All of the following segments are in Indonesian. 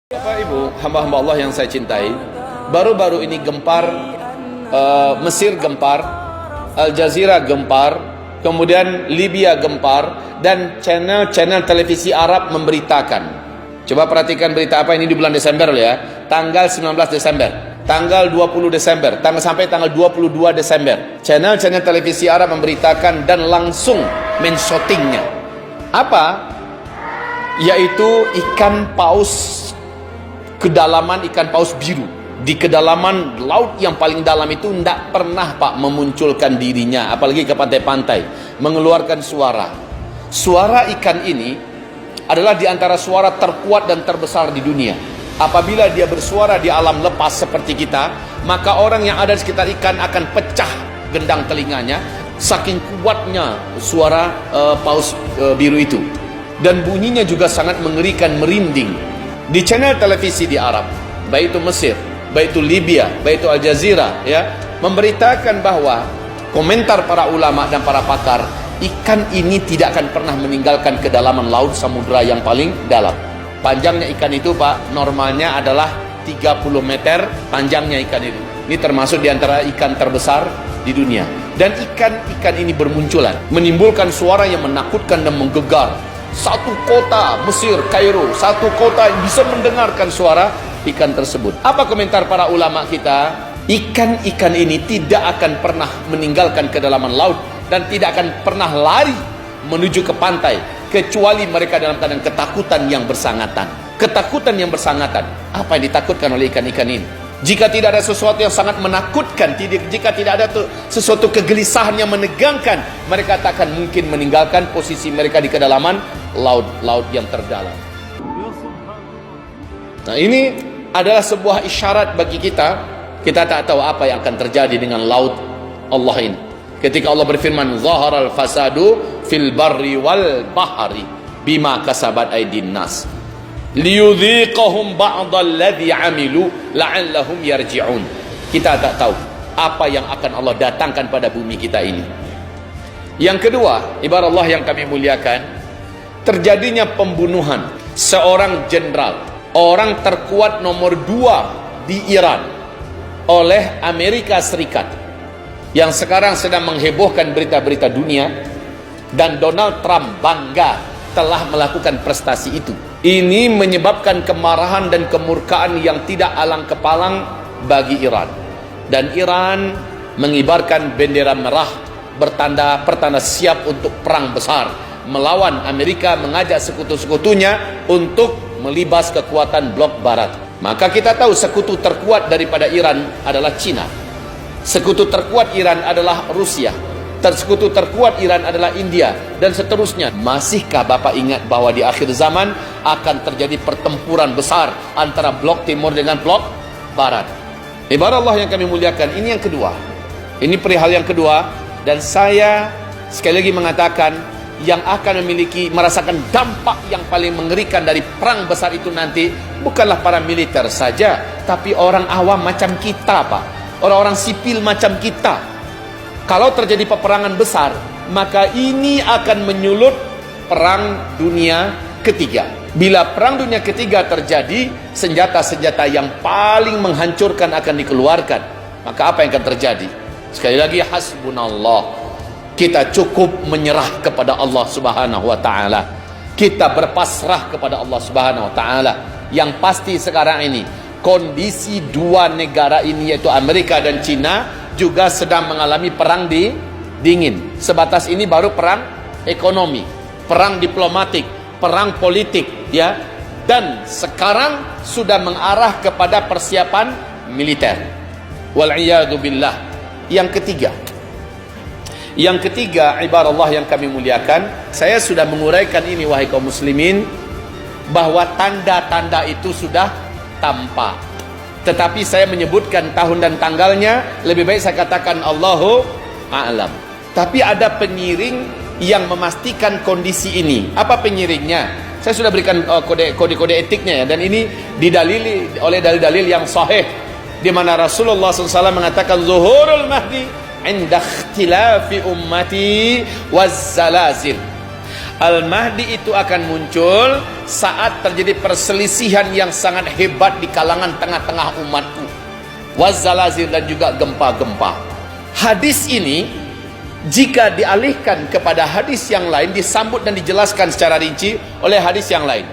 Bapak Ibu, hamba-hamba Allah yang saya cintai, baru-baru ini gempar, Mesir gempar, Al Jazeera gempar, kemudian Libya gempar, dan channel-channel televisi Arab memberitakan. Coba perhatikan berita apa ini di bulan Desember ya, tanggal 19 Desember, tanggal 20 Desember, sampai tanggal 22 Desember. Channel-channel televisi Arab memberitakan dan langsung men-shootingnya. Apa? Yaitu ikan paus, kedalaman ikan paus biru di kedalaman laut yang paling dalam itu tidak pernah Pak memunculkan dirinya, apalagi ke pantai-pantai, mengeluarkan suara ikan ini adalah diantara suara terkuat dan terbesar di dunia. Apabila dia bersuara di alam lepas seperti kita, maka orang yang ada di sekitar ikan akan pecah gendang telinganya, saking kuatnya suara paus biru itu. Dan bunyinya juga sangat mengerikan, merinding. Di channel televisi di Arab, baik itu Mesir, baik itu Libya, baik itu Al Jazeera, ya, memberitakan bahwa komentar para ulama dan para pakar, ikan ini tidak akan pernah meninggalkan kedalaman laut samudra yang paling dalam. Panjangnya ikan itu Pak, normalnya adalah 30 meter panjangnya ikan itu. Ini termasuk diantara ikan terbesar di dunia. Dan ikan-ikan ini bermunculan, menimbulkan suara yang menakutkan dan menggegar. Satu kota Mesir, Kairo, satu kota yang bisa mendengarkan suara ikan tersebut. Apa komentar para ulama kita? Ikan-ikan ini tidak akan pernah meninggalkan kedalaman laut dan tidak akan pernah lari menuju ke pantai kecuali mereka dalam keadaan ketakutan yang bersangatan. Ketakutan yang bersangatan. Apa yang ditakutkan oleh ikan-ikan ini? Jika tidak ada sesuatu yang sangat menakutkan, jika tidak ada sesuatu kegelisahan yang menegangkan, mereka tak akan mungkin meninggalkan posisi mereka di kedalaman laut yang terdalam. Nah, ini adalah sebuah isyarat bagi kita. Kita tak tahu apa yang akan terjadi dengan laut Allah ini. Ketika Allah berfirman, "Zaharal fasadu fil barri wal bahri bima kasabat aydin nas." liyudhiqahum ba'dalladzi 'amilu la'allahum yarji'un. Kita tak tahu apa yang akan Allah datangkan pada bumi kita ini. Yang kedua, ibarat Allah yang kami muliakan, terjadinya pembunuhan seorang jenderal, orang terkuat nomor 2 di Iran oleh Amerika Serikat, yang sekarang sedang menghebohkan berita-berita dunia, dan Donald Trump bangga telah melakukan prestasi itu. Ini menyebabkan kemarahan dan kemurkaan yang tidak alang kepalang bagi Iran. Dan Iran mengibarkan bendera merah pertanda siap untuk perang besar melawan Amerika, mengajak sekutu-sekutunya untuk melibas kekuatan blok barat. Maka kita tahu sekutu terkuat daripada Iran adalah Cina. Sekutu terkuat Iran adalah Rusia. Sekutu terkuat Iran adalah India, dan seterusnya. Masihkah Bapak ingat bahwa di akhir zaman akan terjadi pertempuran besar antara blok timur dengan blok barat? Ibarat Allah yang kami muliakan, ini yang kedua. Ini perihal yang kedua, dan saya sekali lagi mengatakan, yang akan merasakan dampak yang paling mengerikan dari perang besar itu nanti bukanlah para militer saja, tapi orang awam macam kita, Pak. Orang-orang sipil macam kita. Kalau terjadi peperangan besar, maka ini akan menyulut perang dunia ketiga. Bila perang dunia ketiga terjadi, senjata-senjata yang paling menghancurkan akan dikeluarkan. Maka apa yang akan terjadi? Sekali lagi, hasbunallah. Kita cukup menyerah kepada Allah Subhanahu wa taala. Kita berpasrah kepada Allah Subhanahu wa taala. Yang pasti sekarang ini, kondisi dua negara ini, yaitu Amerika dan Cina, juga sedang mengalami perang dingin. Sebatas ini baru perang ekonomi, perang diplomatik, perang politik, ya. Dan sekarang sudah mengarah kepada persiapan militer. Wal'iyadu billah. Yang ketiga, ibarat Allah yang kami muliakan, saya sudah menguraikan ini wahai kaum muslimin, bahwa tanda-tanda itu sudah tampak. Tetapi saya menyebutkan tahun dan tanggalnya, lebih baik saya katakan Allahu a'lam. Tapi ada penyiring yang memastikan kondisi ini. Apa penyiringnya? Saya sudah berikan kode-kode etiknya ya, dan ini didalili oleh dalil-dalil yang sahih, di mana Rasulullah SAW mengatakan zuhurul mahdi inda ikhtilafi ummati wazzalazil. Al-Mahdi itu akan muncul saat terjadi perselisihan yang sangat hebat di kalangan tengah-tengah umatku. Wazzalazil, dan juga gempa-gempa. Hadis ini jika dialihkan kepada hadis yang lain, disambut dan dijelaskan secara rinci oleh hadis yang lain.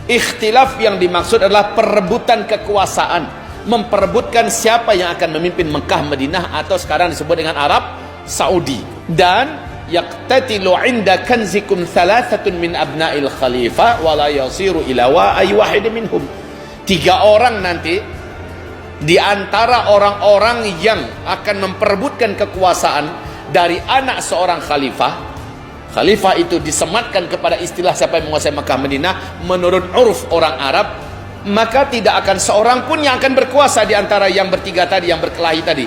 Ikhtilaf yang dimaksud adalah perebutan kekuasaan, memperebutkan siapa yang akan memimpin Mekah, Madinah, atau sekarang disebut dengan Arab Saudi. Dan yaqtatilu inda kanzikum thalathatun min abna'il khalifah wa la yasiru ila wahid minhum. 3 orang nanti di antara orang-orang yang akan memperebutkan kekuasaan dari anak seorang khalifah. Khalifah itu disematkan kepada istilah siapa yang menguasai Makkah Madinah menurut uruf orang Arab, maka tidak akan seorang pun yang akan berkuasa di antara yang bertiga tadi, yang berkelahi tadi.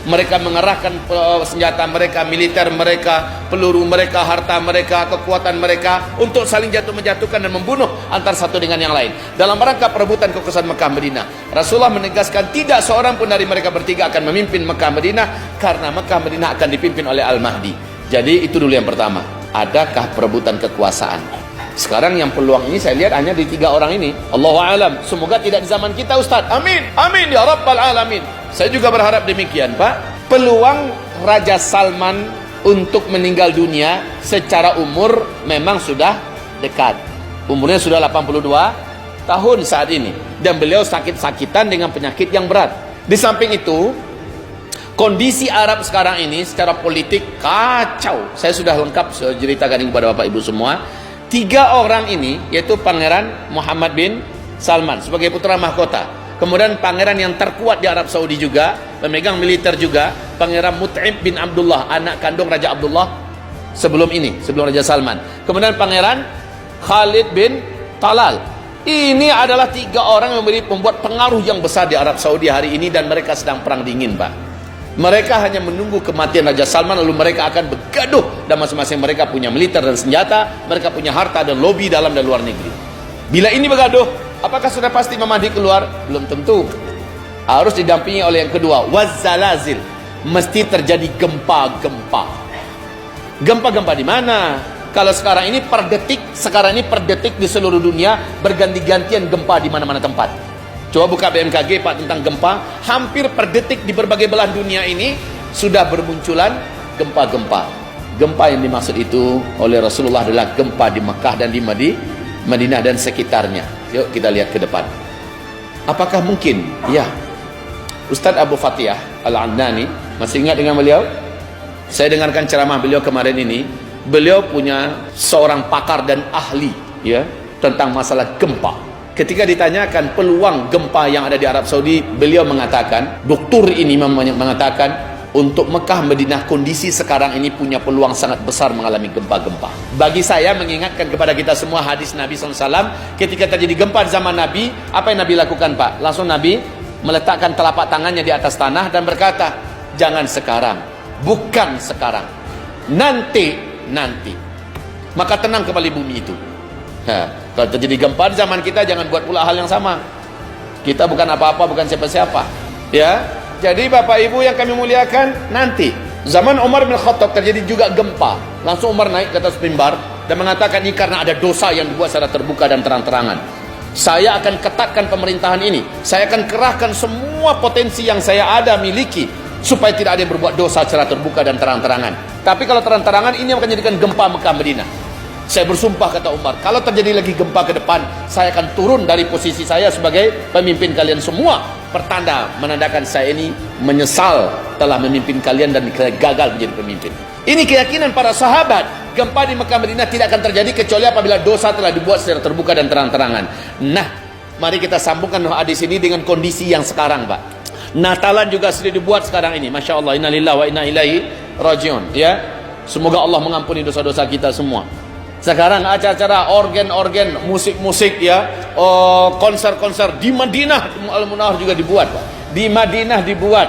Mereka mengerahkan senjata mereka, militer mereka, peluru mereka, harta mereka, kekuatan mereka untuk saling jatuh-menjatuhkan dan membunuh antara satu dengan yang lain dalam rangka perebutan kekuasaan Mekah Madinah. Rasulullah menegaskan tidak seorang pun dari mereka bertiga akan memimpin Mekah Madinah, karena Mekah Madinah akan dipimpin oleh Al-Mahdi. Jadi itu dulu yang pertama. Adakah perebutan kekuasaan? Sekarang yang peluang ini saya lihat hanya di 3 orang ini. Allahu a'lam. Semoga tidak di zaman kita, Ustaz. Amin. Amin ya rabbal alamin. Saya juga berharap demikian, Pak. Peluang Raja Salman untuk meninggal dunia secara umur memang sudah dekat. Umurnya sudah 82 tahun saat ini, dan beliau sakit-sakitan dengan penyakit yang berat. Di samping itu, kondisi Arab sekarang ini secara politik kacau. Saya sudah lengkap ceritakan kepada Bapak Ibu semua. 3 orang ini, yaitu Pangeran Muhammad bin Salman sebagai putra mahkota, kemudian pangeran yang terkuat di Arab Saudi juga, pemegang militer juga, Pangeran Mut'im bin Abdullah, anak kandung Raja Abdullah sebelum ini, sebelum Raja Salman. Kemudian Pangeran Khalid bin Talal. Ini adalah 3 orang yang membuat pengaruh yang besar di Arab Saudi hari ini, dan mereka sedang perang dingin, Pak. Mereka hanya menunggu kematian Raja Salman, lalu mereka akan bergaduh, dan masing-masing mereka punya militer dan senjata, mereka punya harta dan lobi dalam dan luar negeri. Bila ini bergaduh, apakah sudah pasti Imam Mahdi keluar? Belum tentu. Harus didampingi oleh yang kedua, wazzalazil. Mesti terjadi gempa-gempa. Gempa-gempa di mana? Kalau sekarang ini per detik di seluruh dunia berganti-gantian gempa di mana-mana tempat. Coba buka BMKG, Pak, tentang gempa. Hampir per detik di berbagai belahan dunia ini sudah bermunculan gempa-gempa. Gempa yang dimaksud itu oleh Rasulullah adalah gempa di Mekah dan di Madinah dan sekitarnya. Yuk kita lihat ke depan. Apakah mungkin? Ya. Ustadz Abu Fatihah Al-Adnani, masih ingat dengan beliau? Saya dengarkan ceramah beliau kemarin ini. Beliau punya seorang pakar dan ahli, ya, tentang masalah gempa. Ketika ditanyakan peluang gempa yang ada di Arab Saudi, beliau mengatakan, doktor ini mengatakan, untuk Mekah Madinah kondisi sekarang ini punya peluang sangat besar mengalami gempa-gempa. Bagi saya mengingatkan kepada kita semua hadis Nabi SAW, ketika terjadi gempa di zaman Nabi, apa yang Nabi lakukan, Pak? Langsung Nabi meletakkan telapak tangannya di atas tanah dan berkata, jangan sekarang, bukan sekarang, nanti. Maka tenang kembali bumi itu. Kalau terjadi gempa di zaman kita, jangan buat pula hal yang sama. Kita bukan apa-apa, bukan siapa-siapa, ya. Jadi Bapak Ibu yang kami muliakan, nanti zaman Umar bin Khattab terjadi juga gempa. Langsung Umar naik ke atas mimbar dan mengatakan, ini karena ada dosa yang dibuat secara terbuka dan terang-terangan. Saya akan ketatkan pemerintahan ini. Saya akan kerahkan semua potensi yang saya ada miliki supaya tidak ada yang berbuat dosa secara terbuka dan terang-terangan. Tapi kalau terang-terangan, ini akan menjadikan gempa Mekah Madinah. Saya bersumpah, kata Umar, kalau terjadi lagi gempa ke depan, saya akan turun dari posisi saya sebagai pemimpin kalian semua. Pertanda menandakan saya ini menyesal telah memimpin kalian dan gagal menjadi pemimpin. Ini keyakinan para sahabat. Gempa di Mekah Madinah tidak akan terjadi kecuali apabila dosa telah dibuat secara terbuka dan terang-terangan. Nah, mari kita sambungkan hadis ini dengan kondisi yang sekarang, Pak. Natalan juga sudah dibuat sekarang ini. Masya Allah, innalillahi wa inna ilaihi rajiun, ya. Semoga Allah mengampuni dosa-dosa kita semua. Sekarang acara-acara organ-organ, musik-musik, ya, konser-konser di Madinah Al-Munawwarah juga dibuat, Pak. Di Madinah dibuat.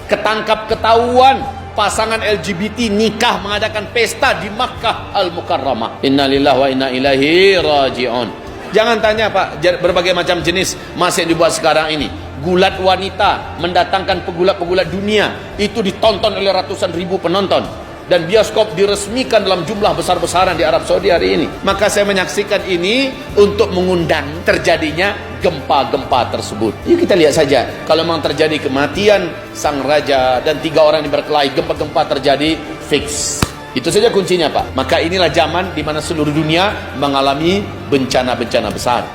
Ketangkap ketahuan pasangan LGBT nikah mengadakan pesta di Makkah Al-Mukarramah. Innalillahi wa inna ilaihi rajiun. Jangan tanya, Pak, berbagai macam jenis masih dibuat sekarang ini. Gulat wanita mendatangkan pegulat-pegulat dunia, itu ditonton oleh ratusan ribu penonton. dan bioskop diresmikan dalam jumlah besar-besaran di Arab Saudi hari ini. Maka saya menyaksikan ini untuk mengundang terjadinya gempa-gempa tersebut. Yuk kita lihat saja, kalau memang terjadi kematian sang raja dan 3 orang yang berkelahi, gempa-gempa terjadi, fix. Itu saja kuncinya Pak. Maka inilah zaman di mana seluruh dunia mengalami bencana-bencana besar.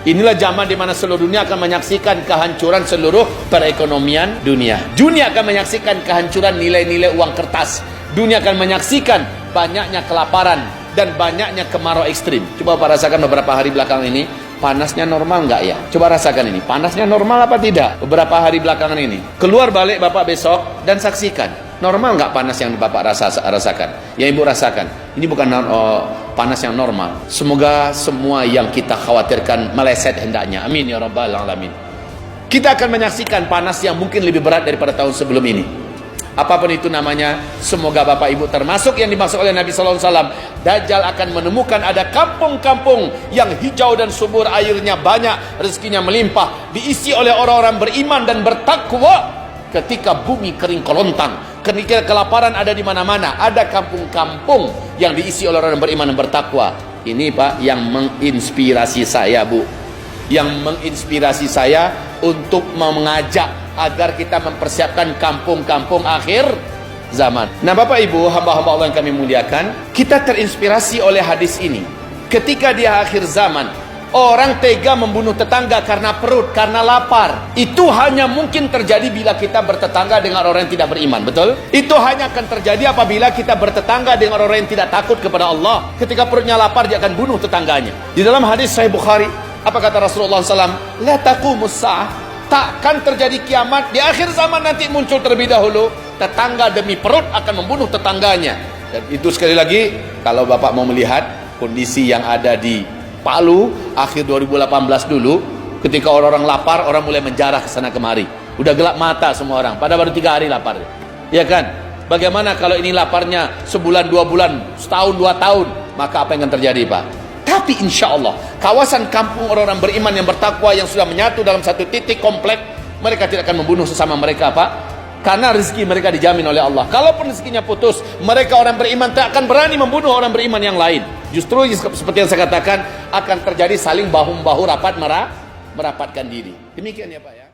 Inilah zaman di mana seluruh dunia akan menyaksikan kehancuran seluruh perekonomian dunia. Dunia akan menyaksikan kehancuran nilai-nilai uang kertas. Dunia akan menyaksikan banyaknya kelaparan dan banyaknya kemarau ekstrim. Coba Bapak rasakan beberapa hari belakang ini, panasnya normal nggak ya? Coba rasakan ini, panasnya normal apa tidak? Beberapa hari belakangan ini. Keluar balik Bapak besok dan saksikan. Normal nggak panas yang Bapak rasakan? Yang Ibu rasakan? Ini bukan panas yang normal. Semoga semua yang kita khawatirkan meleset hendaknya. Amin ya rabbal alamin. Kita akan menyaksikan panas yang mungkin lebih berat daripada tahun sebelum ini. Apapun itu namanya, semoga Bapak Ibu termasuk yang dimaksud oleh Nabi SAW. Dajjal akan menemukan ada kampung-kampung yang hijau dan subur, airnya banyak, rezekinya melimpah, diisi oleh orang-orang beriman dan bertakwa. Ketika bumi kering kelontang, ketika kelaparan ada di mana-mana, ada kampung-kampung yang diisi oleh orang beriman dan bertakwa. Ini Pak yang menginspirasi saya, Bu. Yang menginspirasi saya untuk mengajak agar kita mempersiapkan kampung-kampung akhir zaman. Nah Bapak Ibu, hamba-hamba Allah yang kami muliakan, kita terinspirasi oleh hadis ini. Ketika di akhir zaman, orang tega membunuh tetangga karena perut, karena lapar. Itu hanya mungkin terjadi bila kita bertetangga dengan orang yang tidak beriman, betul? Itu hanya akan terjadi apabila kita bertetangga dengan orang yang tidak takut kepada Allah. Ketika perutnya lapar, dia akan bunuh tetangganya. Di dalam hadis Sahih Bukhari, apa kata Rasulullah SAW? La taqumus sa'ah. Takkan terjadi kiamat. Di akhir zaman nanti muncul terlebih dahulu, tetangga demi perut akan membunuh tetangganya. Dan itu sekali lagi, kalau Bapak mau melihat kondisi yang ada di Palu akhir 2018 dulu, ketika orang-orang lapar, orang mulai menjarah ke sana kemari. Udah gelap mata semua orang, pada baru 3 hari lapar. Ya kan? Bagaimana kalau ini laparnya sebulan, 2 bulan, setahun, 2 tahun? Maka apa yang akan terjadi Pak? Tapi insya Allah, kawasan kampung orang-orang beriman yang bertakwa yang sudah menyatu dalam satu titik komplek, mereka tidak akan membunuh sesama mereka Pak. Karena rezeki mereka dijamin oleh Allah. Kalaupun rezekinya putus, mereka orang beriman tak akan berani membunuh orang beriman yang lain. Justru seperti yang saya katakan, akan terjadi saling bahu-bahu rapat merapatkan diri. Demikian ya Pak ya.